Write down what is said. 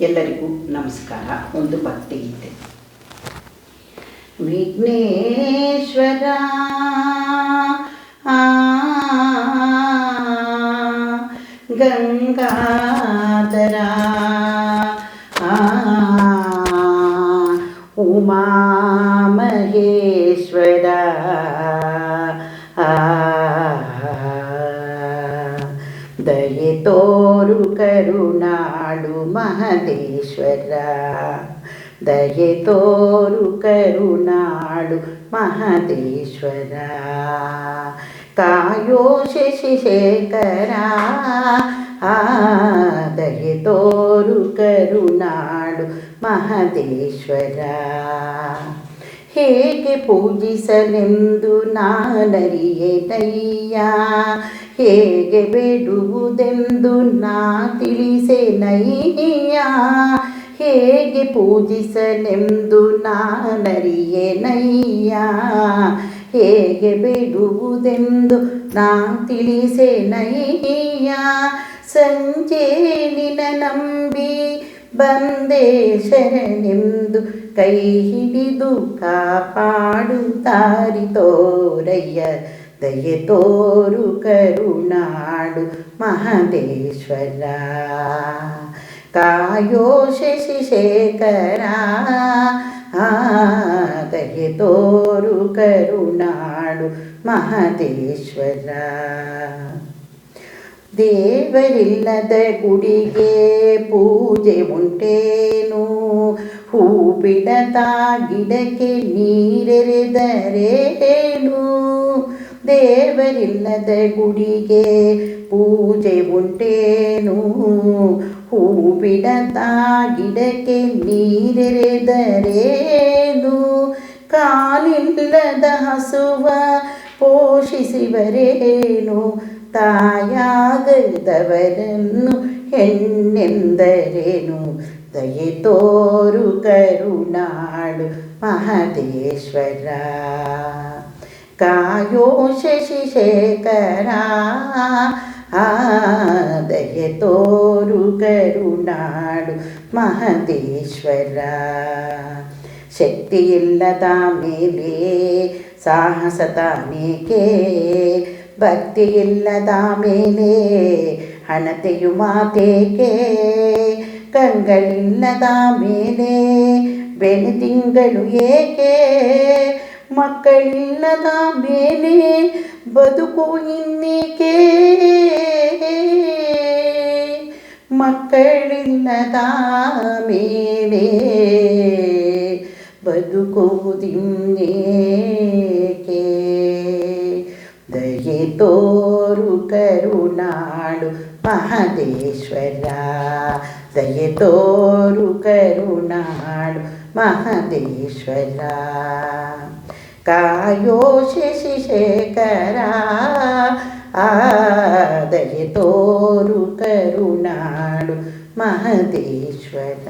ಎಲ್ಲರಿಗೂ ನಮಸ್ಕಾರ. ಒಂದು ಭಕ್ತಿಗೀತೆ. ವಿಘ್ನೇಶ್ವರ ಗಂಗಾಧರ ಉಮಾ ಮಹೇಶ್ವರ ದಯೆ ತೋರು ಕರುಣಾಳು ಮಹದೇಶ್ವರ, ದಯೆ ತೋರು ಕರುಣಾಳು ಮಹದೇಶ್ವರ. ಕಾಯೋ ಶಶಿಶೇಖರ ದಯೆ ತೋರು ಕರುಣಾಳು ಮಹದೇಶ್ವರ. ಹೇಗೆ ಪೂಜಿಸಲೆಂದು ನಾನರಿಯೆನಯ್ಯ, ಹೇಗೆ ಬೇಡುವುದೆಂದು ನಾ ತಿಳಿಸೆನಯ್ಯ. ಹೇಗೆ ಪೂಜಿಸಲೆಂದು ನಾನರಿಯೆನಯ್ಯ, ಹೇಗೆ ಬೇಡುವುದೆಂದು ನಾ ತಿಳಿಸೆನಯ್ಯ. ಸಂಜೆ ನಿನ ನಂಬಿ ಬಂದೆ ಶರಣೆಂದು ಕೈ ಹಿಡಿದು ಕಾಪಾಡು ದಾರಿ ತೋರಯ್ಯ. ದಯೆ ತೋರು ಕರುಣಾಳು ಮಹದೇಶ್ವರ. ಕಾಯೋ ಶಶಿಶೇಖರ ದಯೆ ತೋರು ಕರುಣಾಳು ಮಹದೇಶ್ವರ. ದೇವರಿಲ್ಲದ ಗುಡಿಗೆ ಪೂಜೆ ಉಂಟೇನು, ಹೂ ಬಿಡದ ಗಿಡಕ್ಕೆ ನೀರೆರೆದರೇನು. ದೇವರಿಲ್ಲದ ಗುಡಿಗೆ ಪೂಜೆ ಉಂಟೇನು, ಹೂ ಬಿಡದ ಗಿಡಕ್ಕೆ ನೀರೆರೆದರೇನು. ಕಾಲಿಲ್ಲದ ಹಸುವ ಪೋಷಿಸುವರೇನು, ತಾಯಾಗದವರನ್ನು ಹೆಣ್ಣೆಂದರೇನು. ದಯೆ ತೋರು ಕರುಣಾಳು ಮಹದೇಶ್ವರ. ಕಾಯೋ ಶಶಿಶೇಖರ ದಯೆ ತೋರು ಕರುಣಾಳು ಮಹದೇಶ್ವರ. ಶಕ್ತಿಯಿಲ್ಲದ ಮೇಲೆ ಸಾಹಸ ತಾನೇಕೆ, ಭಕ್ತಿಯಿಲ್ಲದ ಮೇಲೆ ಹಣತೆಯು ಮಾತೇಕೆ. ಕಂಗಳಿಲ್ಲದ ಮೇಲೆ ಬೆಳೆತಿಂಗಳು ಏಕೆ, ಮಕ್ಕಳಿಲ್ಲದ ಮೇಲೆ ಬದುಕು ಇನ್ನೇಕೆ. ಮಕ್ಕಳಿಲ್ಲದ ಮೇಲೆ ಬದುಕುವುದಿನ್ನೇಕೆ. ದಯೆ ತೋರು ಕರುಣಾಳು ಮಹದೇಶ್ವರ, ದಯೆ ತೋರು ಕರುಣಾಳು ಮಹದೇಶ್ವರ. ಕಾಯೋ ಶಶಿಶೇಖರ ದಯೆ ತೋರು ಕರುಣಾಳು ಮಹದೇಶ್ವರ.